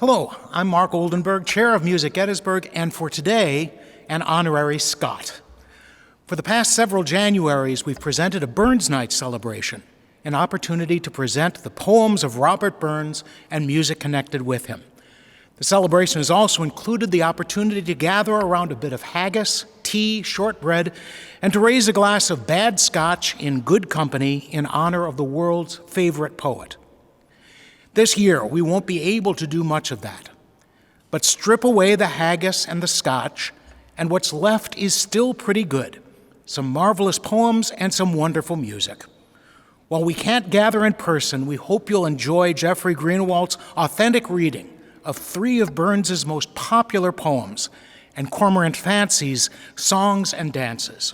Hello, I'm Mark Oldenburg, Chair of Music Gettysburg, and for today, an honorary Scot. For the past several Januaries, we've presented a Burns Night celebration, an opportunity to present the poems of Robert Burns and music connected with him. The celebration has also included the opportunity to gather around a bit of haggis, tea, shortbread, and to raise a glass of bad scotch in good company in honor of the world's favorite poet. This year, we won't be able to do much of that, but strip away the haggis and the scotch, and what's left is still pretty good. Some marvelous poems and some wonderful music. While we can't gather in person, we hope you'll enjoy Jeffrey Greenawalt's authentic reading of three of Burns's most popular poems and Cormorant Fancy's songs and dances.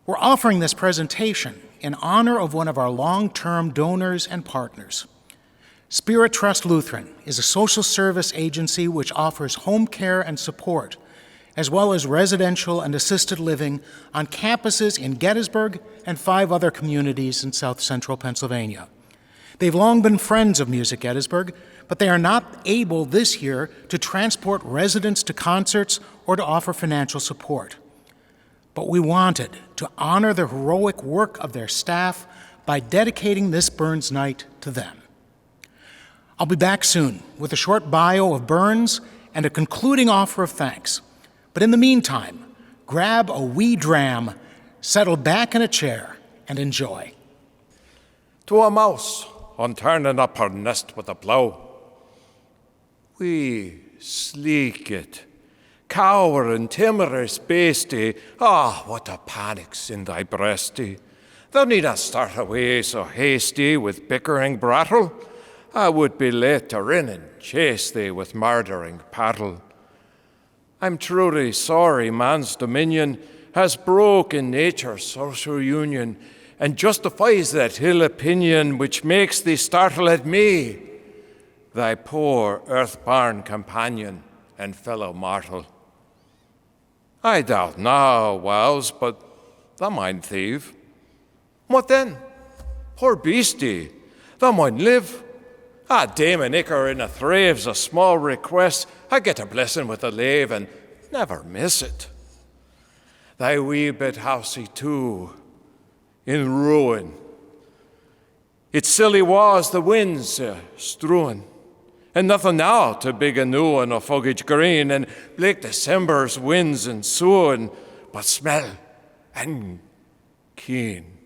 We're offering this presentation in honor of one of our long-term donors and partners. SpiriTrust Lutheran is a social service agency which offers home care and support, as well as residential and assisted living on campuses in Gettysburg and 5 other communities in south central Pennsylvania. They've long been friends of Music Gettysburg, but they are not able this year to transport residents to concerts or to offer financial support. But we wanted to honor the heroic work of their staff by dedicating this Burns Night to them. I'll be back soon with a short bio of Burns and a concluding offer of thanks. But in the meantime, grab a wee dram, settle back in a chair, and enjoy. To a mouse on turning up her nest with a plough, wee sleek it, cowering timorous beastie, what a panic's in thy breastie. Thou needna start away so hasty with bickering brattle. I would be late to rin and chase thee with murdering paddle. I'm truly sorry man's dominion has broken nature's social union and justifies that ill opinion which makes thee startle at me, thy poor earth-born companion and fellow mortal. I doubt now, whiles, but thou mind thieve. What then? Poor beastie, thou mind live. Damon Icker in a thrave's a small request. I get a blessing with a lave and never miss it. Thy wee bit housey too, in ruin. Its silly was the winds strewing, and nothing now to big a new one of foliage green, and bleak December's winds ensuing, but smell and keen.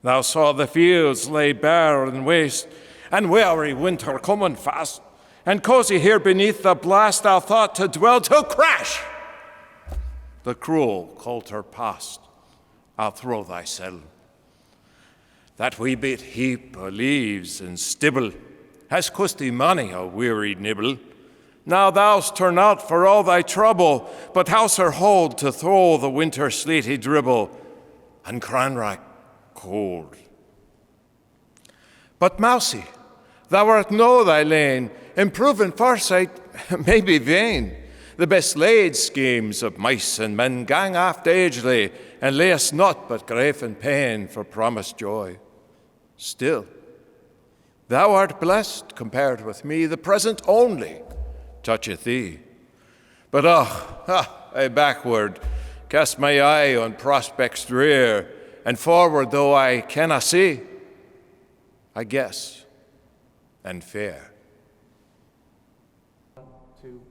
Thou saw the fields lay bare and waste, and weary winter coming fast, and cozy here beneath the blast thou thought to dwell till crash. The cruel coulter past, I'll throw thy cell. That wee bit heap o' leaves and stibble has cost thee many a weary nibble. Now thou'st turn out for all thy trouble, but house her hold to throw the winter sleety dribble, and Cranrack cold. But Mousie, thou art know thy lane, improving foresight may be vain. The best laid schemes of mice and men gang aft agely, and lay us naught but grief and pain for promised joy. Still, thou art blessed compared with me, the present only toucheth thee. But I backward cast my eye on prospects drear, and forward though I cannot see, I guess and fear. 1, 2.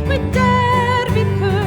With dare we put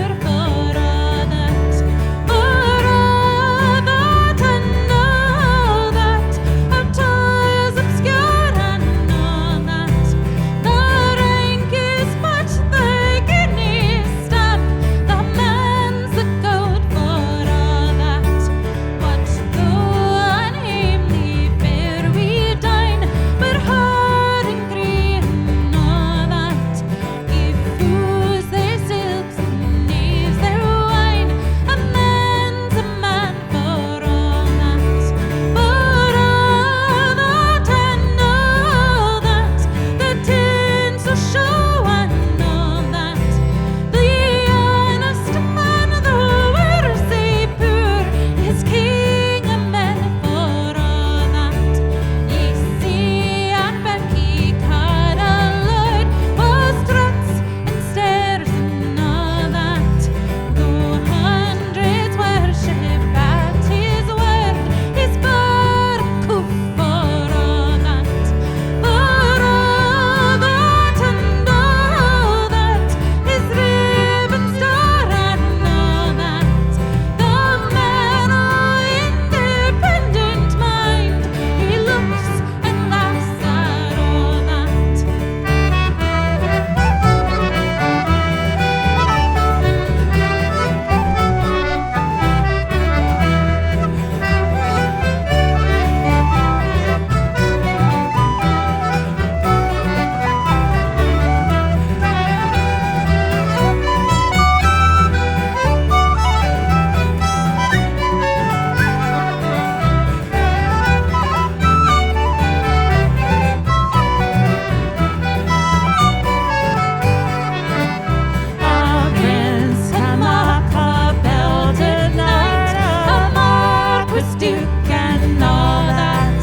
and all that.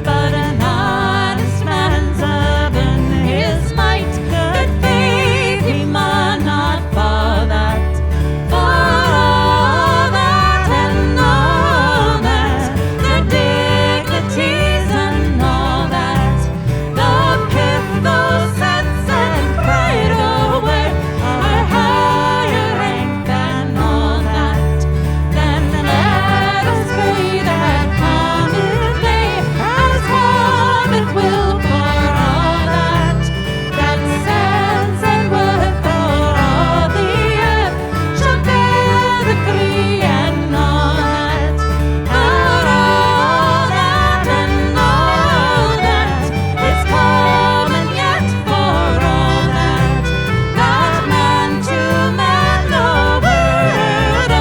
But an honest man's of his might, good faith he maun not fall that. For all that and all that, their dignities and all that, the pathos and pride away are higher rank than all that. Then let us pray that comet may, as comet will for all that sends and would for all the earth shall bear the free and all that. For all that and all that is common yet for all that man to man no word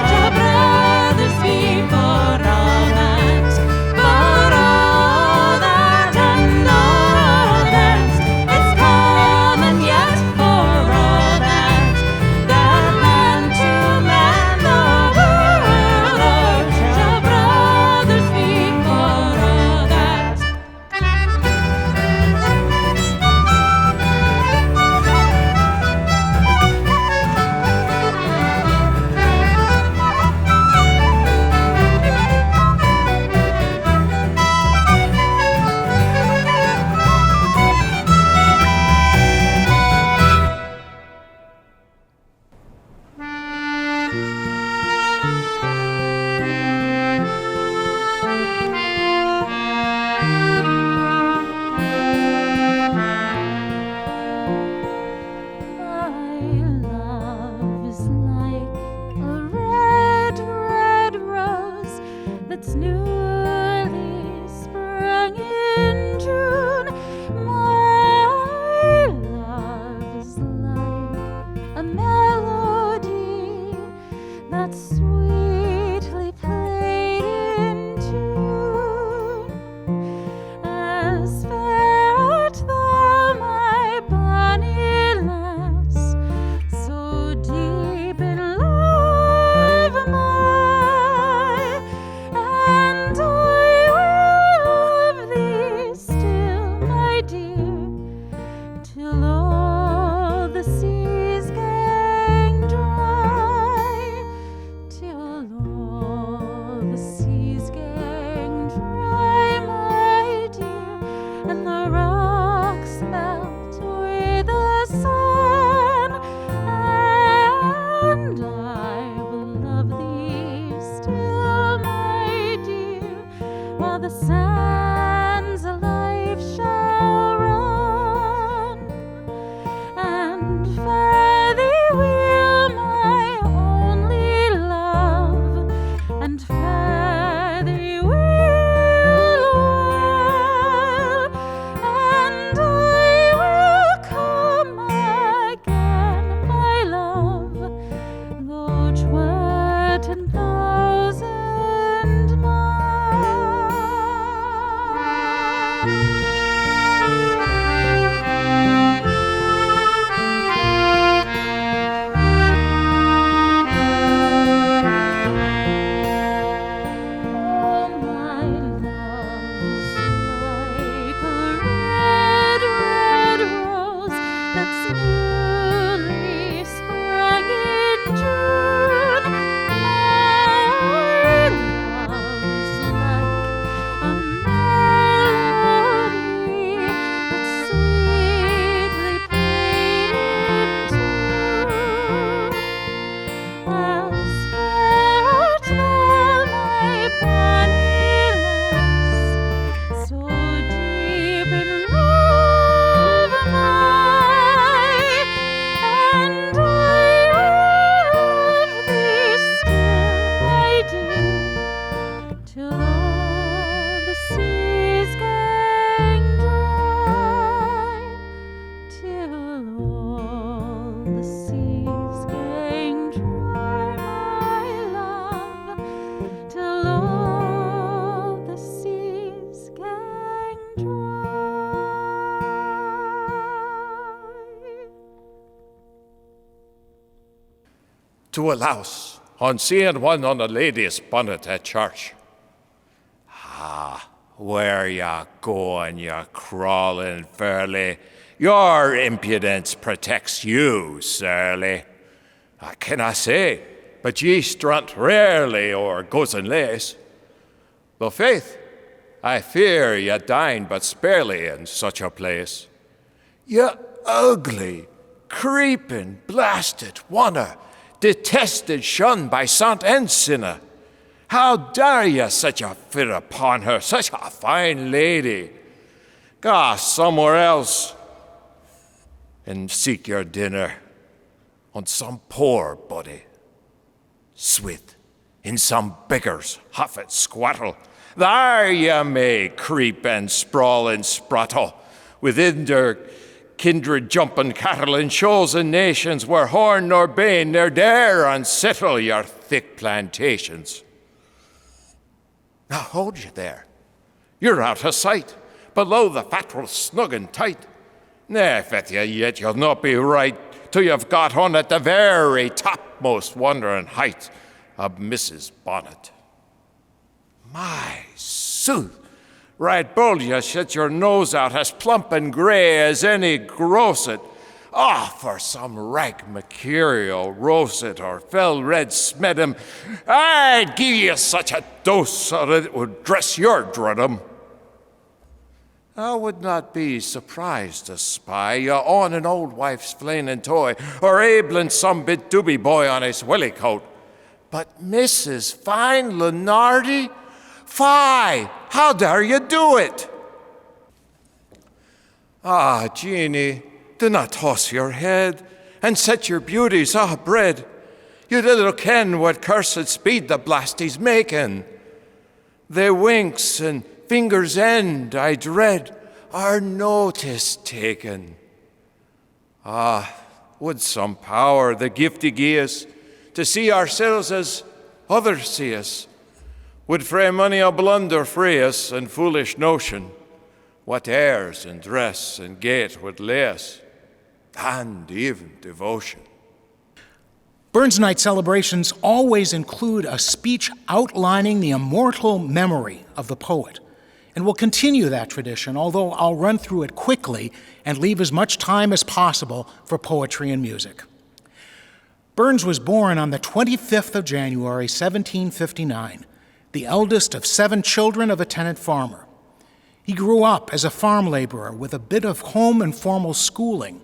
shall brothers be for all that. For all that and all that is common yet for all that man to man no word shall brothers be for all that. My love is like a red, red rose that's newly sprung in June. My love is like a melody that's sweetly played in tune. As fair art thou, my bonny lass, so deep in love am I, and I will love thee still, my dear, till all the seas gang dry, till all the seas gang dry, my dear, and the rocks melt with the sun, and I will love thee still, my dear, while the sands of life shall run, and fare thee will, my only love, and fare thee will well, and I will come again, my love, though 'twere 10,000 Oh, my love is like a red, red rose that's newly sprung in June. My love is like a melody that's sweetly played in tune. As fair art thou, my bonny lass, so deep in love am I, and I will love thee still, my dear, till all the seas gang dry, till all the seas gang dry, my love, till all the seas gang dry. To a louse on seeing one on a lady's bonnet at church. Where ya goin', ya crawling furly? Your impudence protects you, surly. I canna say, but ye strunt rarely or goes in lace. Though faith, I fear ye dine but sparely in such a place. Ye ugly, creeping, blasted wanner, detested, shunned by sant and sinner. How dare ye set your foot upon her, such a fine lady? Go somewhere else and seek your dinner on some poor body. Swith in some beggar's huffet squattle. There ye may creep and sprawl and sprattle within their kindred jumping cattle in shows and nations where horn nor bane ne'er dare unsettle your thick plantations. Now hold you there. You're out of sight. Below the fatral snug and tight. Nay, fet ye, yet you'll not be right till you've got on at the very topmost wondering height of Mrs. Bonnet. My sooth, right bold you set your nose out as plump and grey as any grosset. For some rag mercurial roasted or fell red smedum, I'd give you such a dose so that it would dress your druddum. I would not be surprised to spy you on an old wife's flainin' toy, or abling some bit doobie boy on his willy coat. But Mrs. Fine Lenardi? Fie! How dare you do it? Jeannie, do not toss your head and set your beauties abread. You little ken what cursed speed the blasties makin'. Their winks and fingers' end, I dread, are notice taken. Would some power the gifty gie us to see ourselves as others see us? Would frae many a blunder free us and foolish notion, what airs and dress and gait would lay us, and even devotion. Burns Night celebrations always include a speech outlining the immortal memory of the poet, and will continue that tradition, although I'll run through it quickly and leave as much time as possible for poetry and music. Burns was born on the 25th of January, 1759, the eldest of 7 children of a tenant farmer. He grew up as a farm laborer with a bit of home and formal schooling,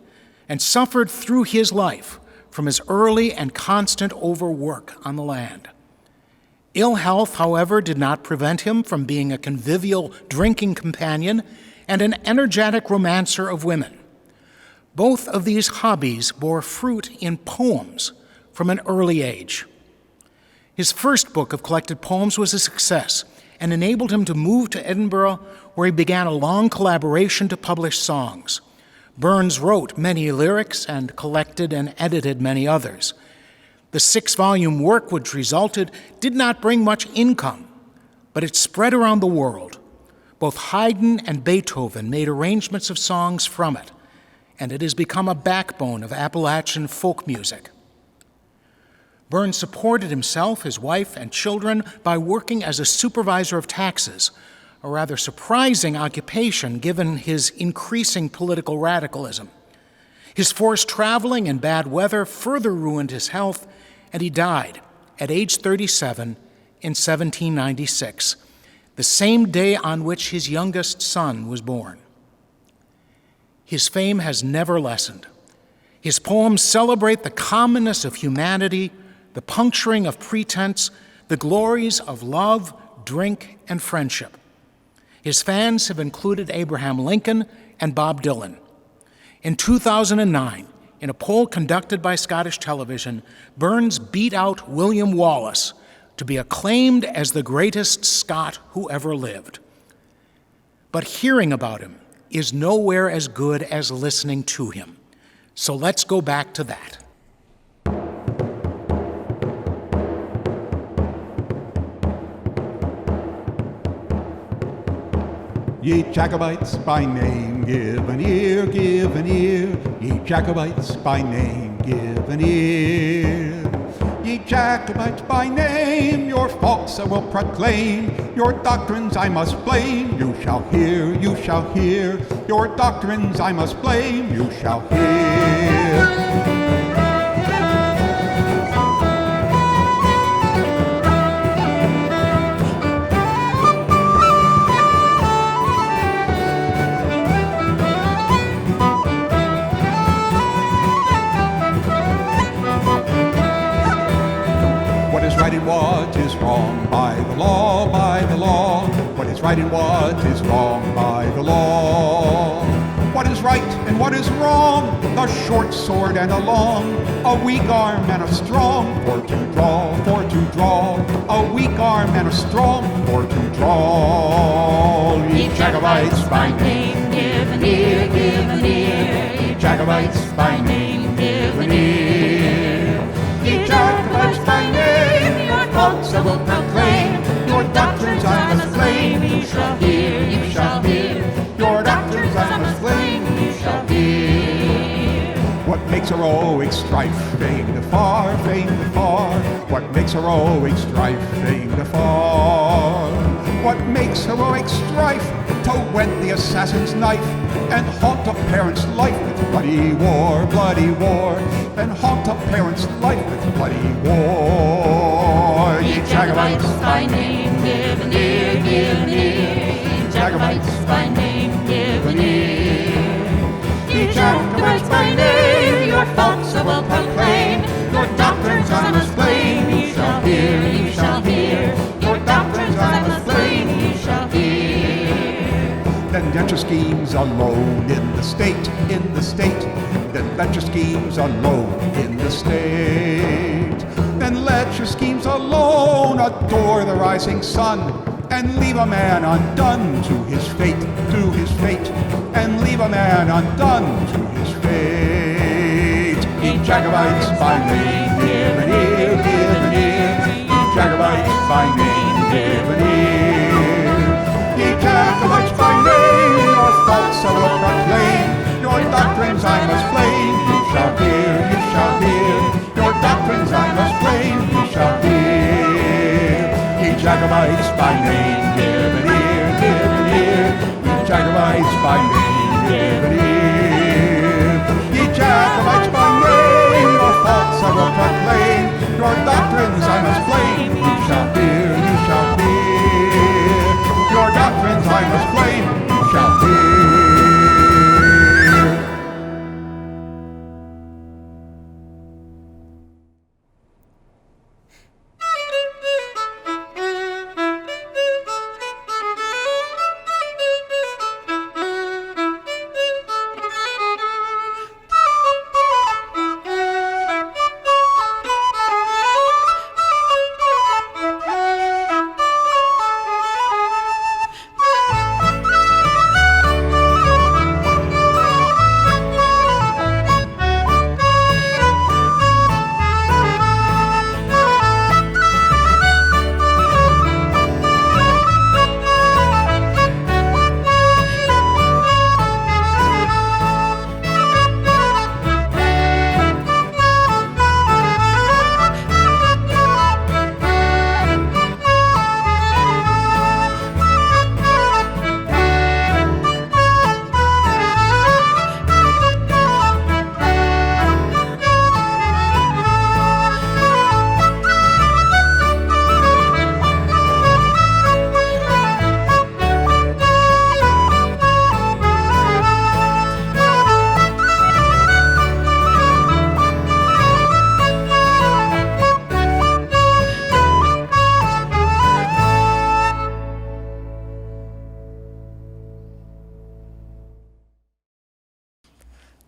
and suffered through his life from his early and constant overwork on the land. Ill health, however, did not prevent him from being a convivial drinking companion and an energetic romancer of women. Both of these hobbies bore fruit in poems from an early age. His first book of collected poems was a success and enabled him to move to Edinburgh, where he began a long collaboration to publish songs. Burns wrote many lyrics and collected and edited many others. The 6-volume work which resulted did not bring much income, but it spread around the world. Both Haydn and Beethoven made arrangements of songs from it, and it has become a backbone of Appalachian folk music. Burns supported himself, his wife, and children by working as a supervisor of taxes, a rather surprising occupation given his increasing political radicalism. His forced traveling and bad weather further ruined his health, and he died at age 37 in 1796, the same day on which his youngest son was born. His fame has never lessened. His poems celebrate the commonness of humanity, the puncturing of pretense, the glories of love, drink, and friendship. His fans have included Abraham Lincoln and Bob Dylan. In 2009, in a poll conducted by Scottish Television, Burns beat out William Wallace to be acclaimed as the greatest Scot who ever lived. But hearing about him is nowhere as good as listening to him. So let's go back to that. Ye Jacobites by name, give an ear, ye Jacobites by name, give an ear. Ye Jacobites by name, your faults I will proclaim, your doctrines I must blame, you shall hear, you shall hear, your doctrines I must blame, you shall hear. What is right and what is wrong by the law, by the law. What is right and what is wrong by the law. What is right and what is wrong, the short sword and the long, a weak arm and a strong, for to draw, for to draw, a weak arm and a strong, for to draw. Ye Jacobites by name, give an ear, give an ear. Ye Jacobites by name, give an ear. Ye Jacobites by name, your faults I will proclaim, your doctrines I must blame, you shall hear, you shall hear, your doctrines I must blame, you shall hear. What makes heroic strife, fame the far, fame the far, what makes heroic strife, fame the far. What makes heroic strife, to whet the assassin's knife, and haunt a parent's life with bloody war, and haunt a parent's life with bloody war. Ye Jacobites by name, give an ear, give an ear. Ye Jacobites by name, give an ear. Ye Jacobites by name, your faults I will proclaim, your doctrines I must blame, you shall hear, you shall hear, your doctrines I must blame, you shall hear. Then let your schemes alone in the state, in the state. Then let your schemes alone in the state. Then let your schemes alone adore the rising sun, and leave a man undone to his fate, to his fate, and leave a man undone to his fate. Ye Jacobites by name, give an ear, give an ear. Ye Jacobites by name, give an ear. Ye Jacobites by name, your faults I will proclaim, your doctrines I must blame, you shall hear, you shall hear, your doctrines I must blame, you shall hear. Ye Jacobites by name, give an ear, give an ear. Ye Jacobites by name, give an ear. Ye Jacobites by name, your faults I will proclaim, your doctrines I must blame, you shall hear, you shall hear. Your doctrines I must blame, you shall hear.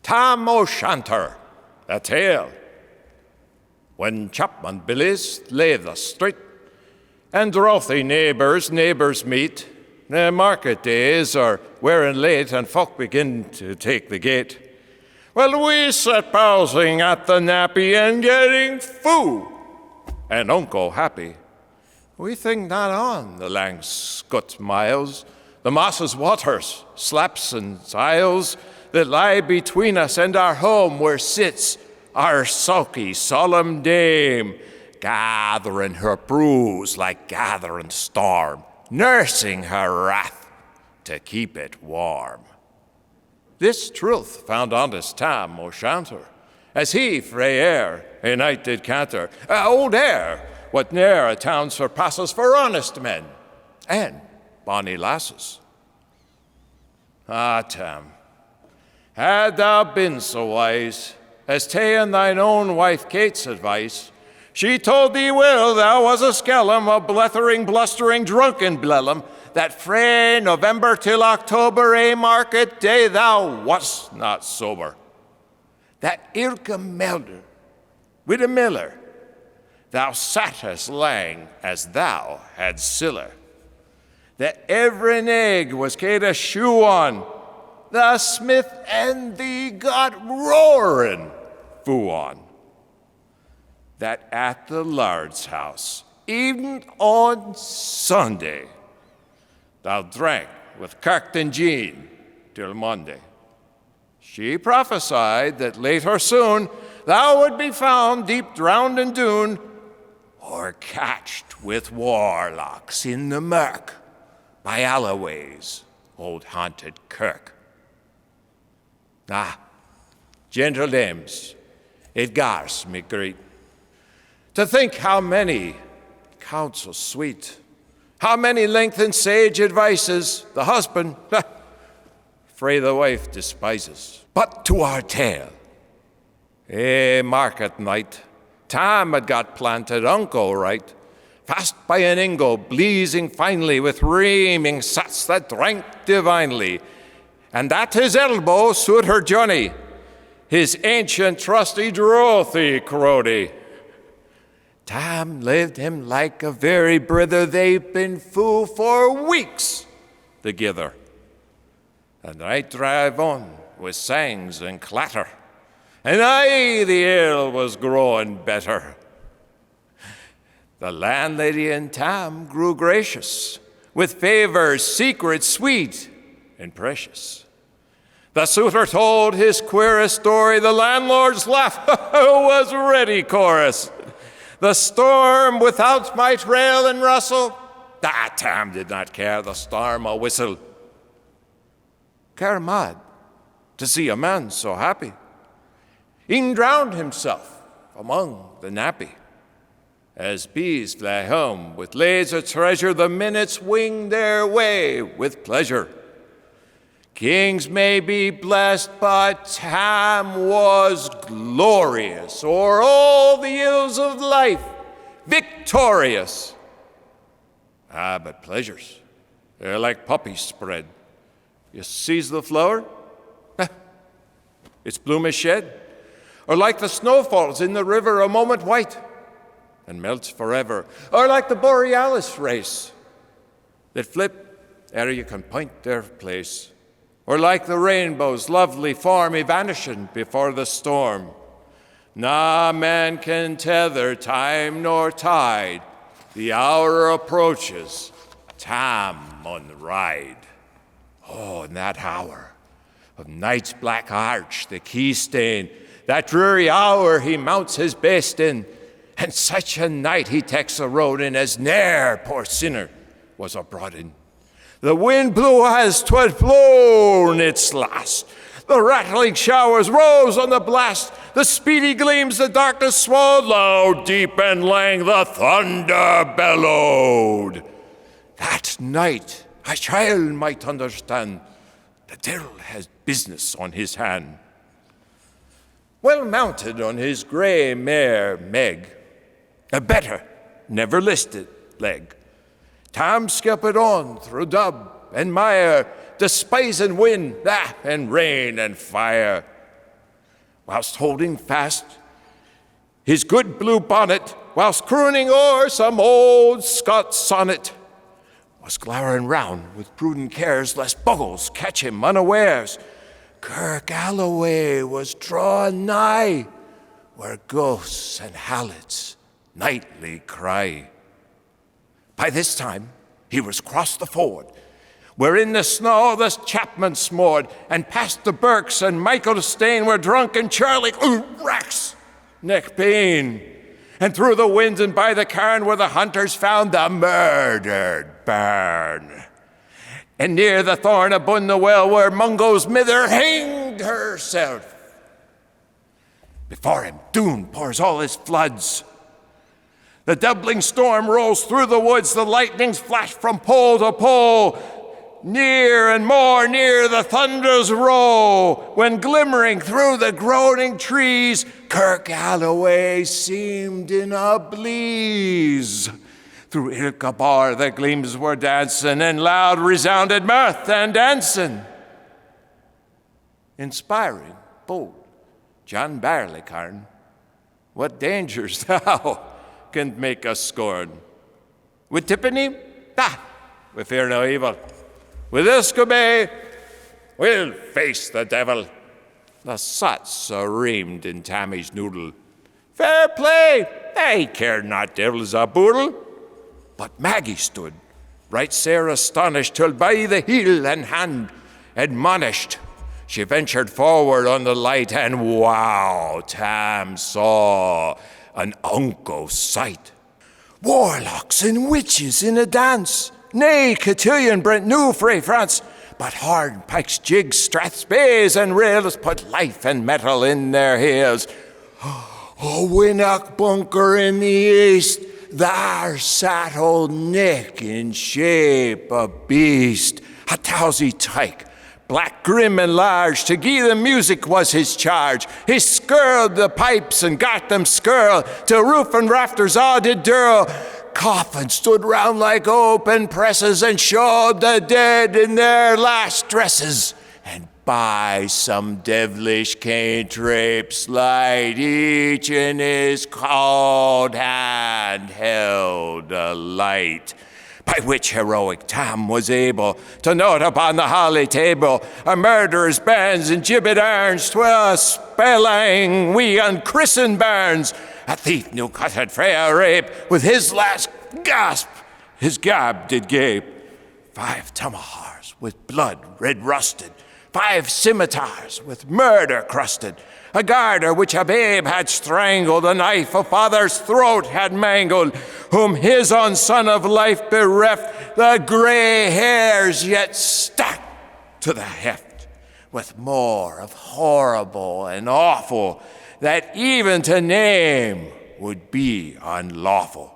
Tam o' Shanter, a tale. When Chapman Billies lay the street, and wrathy neighbours meet, the market days are wearing late and folk begin to take the gate. Well, we sat browsing at the nappy and getting food, and unco happy. We think not on the lang scut miles, the mosses waters, slaps and isles that lie between us and our home where sits our sulky, solemn dame, gathering her bruise like gathering storm, nursing her wrath to keep it warm. This truth found honest Tam o' Shanter, as he frae air a night did canter, old air, what ne'er a town surpasses for honest men and bonny lasses. Ah, Tam, had thou been so wise as ta'en thine own wife Kate's advice, she told thee well thou was a skellum, a blethering, blustering, drunken blellum, that frae November till October, a market day, thou wast not sober. That ilka melder with a miller, thou sat as lang as thou had siller. That every egg was Kate a shoe on, the smith and thee got roaring foo on. That at the lard's house, even on Sunday, thou drank with Kirk and Jean till Monday. She prophesied that late or soon thou would be found deep drowned in Doon, or catched with warlocks in the murk by Alloway's old haunted kirk. Ah, gentle dames, it gars me great to think how many counsels sweet, how many lengthened sage advices the husband, frae the wife despises. But to our tale. Market night, Tam had got planted unco right, fast by an ingle, bleezing finely with reaming sats that drank divinely, and at his elbow stood her Johnny, his ancient trusty Dorothy Crody. Tam lived him like a very brither, they've been foo for weeks together. The night drive on with sangs and clatter, and aye, the ale was growing better. The landlady and Tam grew gracious, with favors secret, sweet, and precious. The suitor told his queerest story, the landlord's laugh was ready chorus. The storm without might rail and rustle, Tam did not care the storm a whistle. Care mad to see a man so happy. E'en drowned himself among the nappy. As bees fly home with lays of treasure, the minutes wing their way with pleasure. Kings may be blessed, but Tam was glorious o'er all the ills of life, victorious. Ah, but pleasures, they're like poppies spread. You seize the flower, its bloom is shed, or like the snowfalls in the river, a moment white and melts forever, or like the borealis race that flip ere you can point their place, or like the rainbow's lovely form evanishing before the storm. Na man can tether time nor tide, the hour approaches, Tam on the ride. Oh, in that hour of night's black arch, the key stain, that dreary hour he mounts his best in, and such a night he takes the road in as ne'er poor sinner was abroad in. The wind blew as 'twas blown its last. The rattling showers rose on the blast. The speedy gleams the darkness swallowed. Loud, deep, and lang the thunder bellowed. That night a child might understand the devil has business on his hand. Well mounted on his grey mare Meg, a better never listed leg, Tam skipped on through dub and mire, despising wind, and rain and fire, whilst holding fast his good blue bonnet, whilst crooning o'er some old Scots sonnet, was glowering round with prudent cares lest buggles catch him unawares. Kirk Alloway was drawing nigh, where ghosts and hallets nightly cry. By this time he was crossed the ford, where in the snow the chapmen smored, and past the Burks and Michael Stain, where drunken Charlie racks neck pain, and through the winds and by the cairn where the hunters found the murdered bairn. And near the thorn abune the well where Mungo's mither hanged herself. Before him, Doon pours all his floods. The doubling storm rolls through the woods, the lightnings flash from pole to pole. Near and more near the thunders roll, when glimmering through the groaning trees, Kirk Alloway seemed in a bleeze. Through Ilkabar the gleams were dancing, and loud resounded mirth and dancing. Inspiring, bold, John Barleycarn, what dangers thou canst make us scorn. With Tippany, we fear no evil. With Escobay, we'll face the devil. The sots are reamed in Tammy's noodle. Fair play, they cared not devil's a boodle. But Maggie stood, right sair astonished, till by the heel and hand admonished, she ventured forward on the light, and wow, Tam saw an unco sight. Warlocks and witches in a dance, nay, cotillion Brent new frae France, but hard pikes, jigs, strathspeys, and rails put life and metal in their heels. A winnock bunker in the east, there sat old Nick in shape a beast, a towsy tyke, black, grim, and large. To gie the music was his charge. He skirled the pipes and got them skirl, till roof and rafters all did dirl. Coffins stood round like open presses, and showed the dead in their last dresses. And by some devilish cantrips light, each in his cold hand held a light, by which heroic Tam was able to note upon the holly table a murderer's bands and gibbet irons, 'twas spelling we unchristened bairns. A thief new cutted frae a rape, with his last gasp his gab did gape. 5 tomahawks with blood red rusted, 5 scimitars with murder crusted, a garter which a babe had strangled, a knife a father's throat had mangled, whom his own son of life bereft, the grey hairs yet stuck to the heft, with more of horrible and awful that even to name would be unlawful.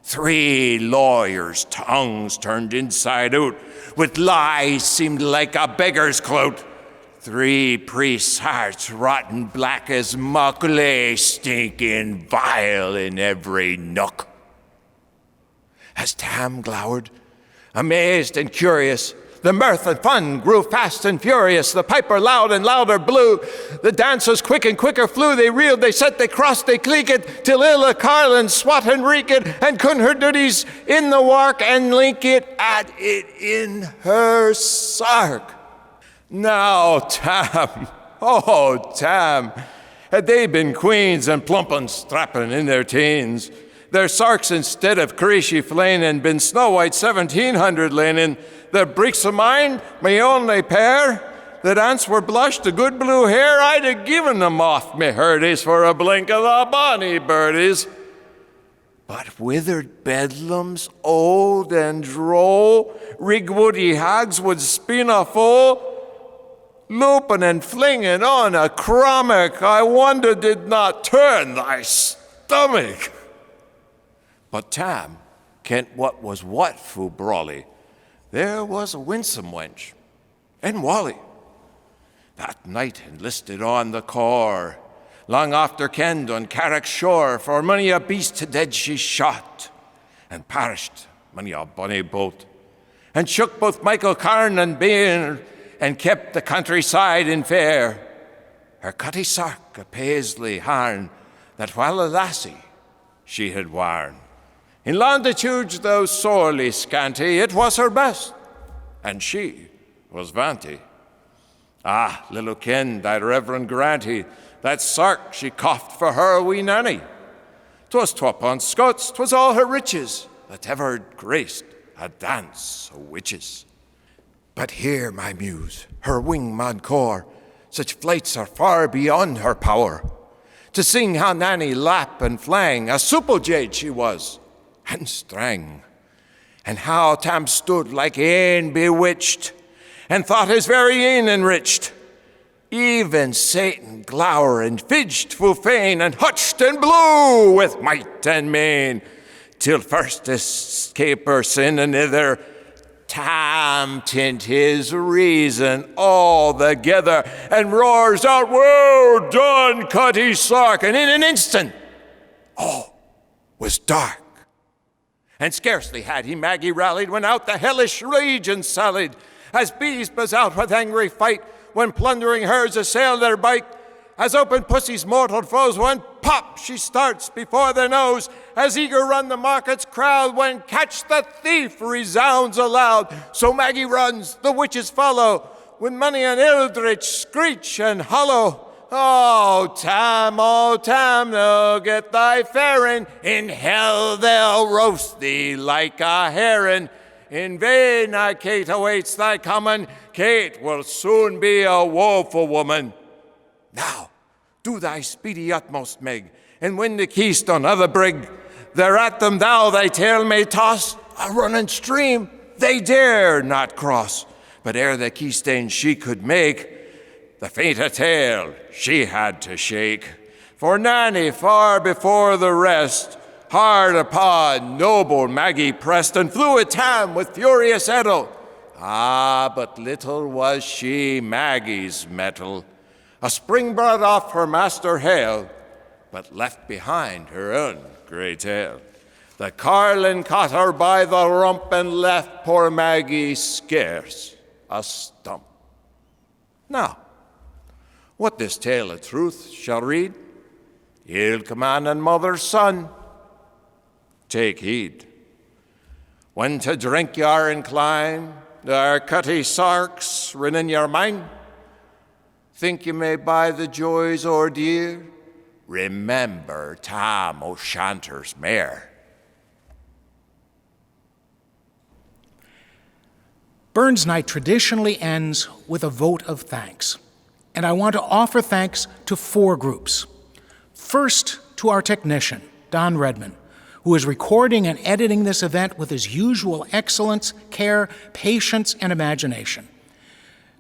3 lawyers' tongues turned inside out, with lies seemed like a beggar's clout. 3 priests' hearts rotten black as muck lay stinking vile in every nook. As Tam glowered, amazed and curious, the mirth and fun grew fast and furious. The piper loud and louder blew. The dancers quick and quicker flew. They reeled, they set, they crossed, they cleeked, till Illa Carlin swat and reeked, and couldn't her duties in the wark and link it at it in her sark. Now, Tam, oh, Tam, had they been queens and plump and strapping in their teens, their sarks instead of creasy flame and been snow white 1700 linen, their breeks of mine, my only pair, that ance were blushed to good blue hair, I'd have given them off me hurdies for a blink of the bonny birdies. But withered bedlams, old and droll, rigwoody hags would spin a foal, looping and flinging on a cromach, I wonder did not turn thy stomach. But Tam kent what was what, fu brawly. There was a winsome wench, and Wally. That night enlisted on the corps, long after kenned on Carrick's shore, for many a beast to dead she shot, and perished many a bonny boat, and shook both Michael Carn and Baird, and kept the countryside in fair. Her cutty sark a paisley harn, that while a lassie she had worn. In longitudes, though sorely scanty, it was her best, and she was vanty. Ah, little ken thy reverend granty, that sark she coughed for her wee nanny. 'Twas twopon Scots, 'twas all her riches, that ever graced a dance o' witches. But here, my muse, her wing maud core, such flights are far beyond her power. to sing how Nanny lap and flang, a supple jade she was, and strang, and how Tam stood like ane bewitched, and thought his very een enriched. Even Satan glower and fidged full fain, and hutched and blew with might and main, till first escaper sin and ither, Tam tint his reason altogether, and roars out, "Well done, Cutty Sark!" And in an instant, all was dark. And scarcely had he Maggie rallied, when out the hellish region sallied, as bees buzz out with angry fight, when plundering herds assail their bite, as open pussy's mortal foes, when pop she starts before their nose, as eager run the market's crowd, when catch the thief resounds aloud. So Maggie runs, the witches follow, with money and eldritch screech and hollow. Oh, Tam, no, get thy faring. In hell they'll roast thee like a heron. In vain, Kate awaits thy coming. Kate will soon be a woeful woman. Now, do thy speedy utmost, Meg, and win the keystone of the brig. Thereat them thou thy tail may toss, a running stream they dare not cross. But ere the keystone she could make, the fainter tail she had to shake. For Nanny, far before the rest, hard upon noble Maggie pressed, and flew at Tam with furious ettle. Ah, but little was she Maggie's mettle. A spring brought off her master hail, but left behind her own grey tail. The carlin caught her by the rump, and left poor Maggie scarce a stump. Now, what this tale of truth shall read, ill command and mother's son, take heed. When to drink ye are inclined, there are Cutty Sarks in your mind. Think you may buy the joys o'er dear? Remember Tam o' Shanter's mare. Burns Night traditionally ends with a vote of thanks, and I want to offer thanks to 4 groups. First, to our technician, Don Redman, who is recording and editing this event with his usual excellence, care, patience, and imagination.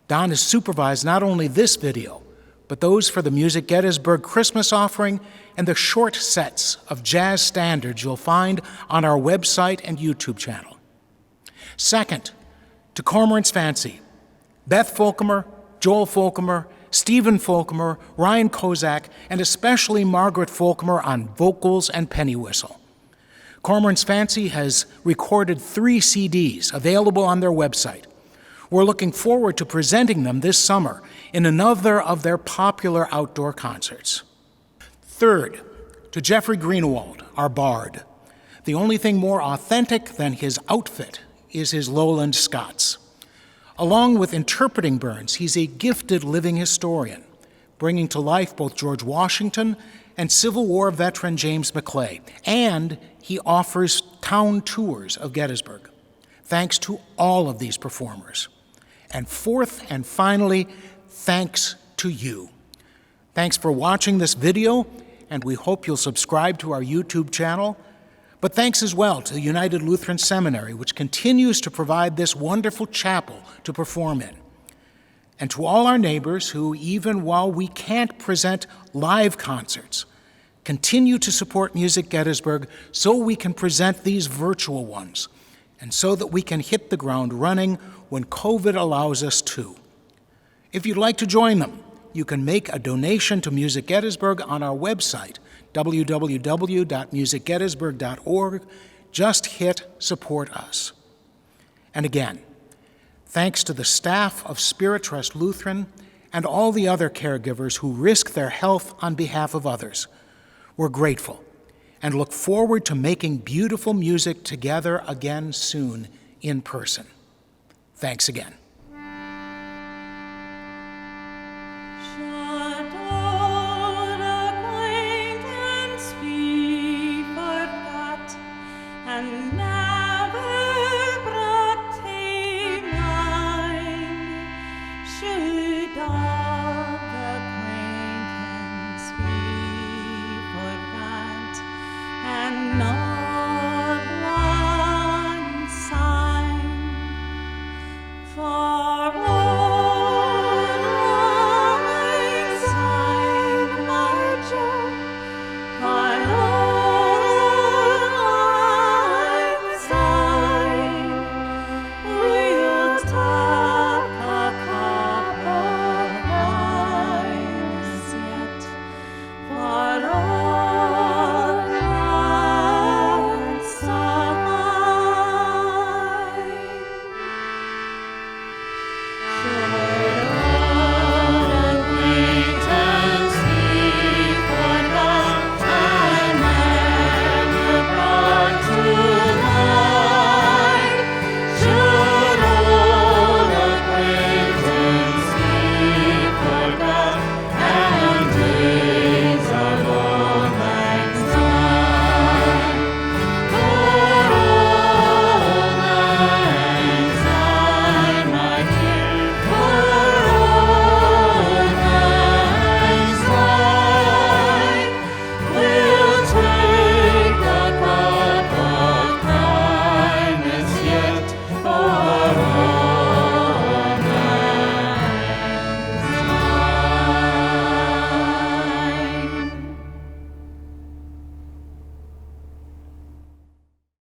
Don has supervised not only this video, but those for the Music Gettysburg Christmas offering and the short sets of jazz standards you'll find on our website and YouTube channel. Second, to Cormorant's Fancy, Beth Folcomer, Joel Folcomer, Stephen Folcomer, Ryan Kozak, and especially Margaret Folcomer on vocals and penny whistle. Cormorant's Fancy has recorded 3 CDs available on their website. We're looking forward to presenting them this summer in another of their popular outdoor concerts. Third, to Jeffrey Greenawalt, our bard. The only thing more authentic than his outfit is his Lowland Scots. Along with interpreting Burns, he's a gifted living historian, bringing to life both George Washington and Civil War veteran James Maclay, and he offers town tours of Gettysburg. Thanks to all of these performers. And fourth and finally, thanks to you. Thanks for watching this video, and we hope you'll subscribe to our YouTube channel. But thanks as well to the United Lutheran Seminary, which continues to provide this wonderful chapel to perform in. And to all our neighbors who, even while we can't present live concerts, continue to support Music Gettysburg so we can present these virtual ones, and so that we can hit the ground running when COVID allows us to. If you'd like to join them, you can make a donation to Music Gettysburg on our website, www.musicgettysburg.org. Just hit Support Us. And again, thanks to the staff of SpiriTrust Lutheran and all the other caregivers who risk their health on behalf of others. We're grateful and look forward to making beautiful music together again soon in person. Thanks again. Shut old acquaintance be forgot, and never brought to mind. Should old acquaintance be are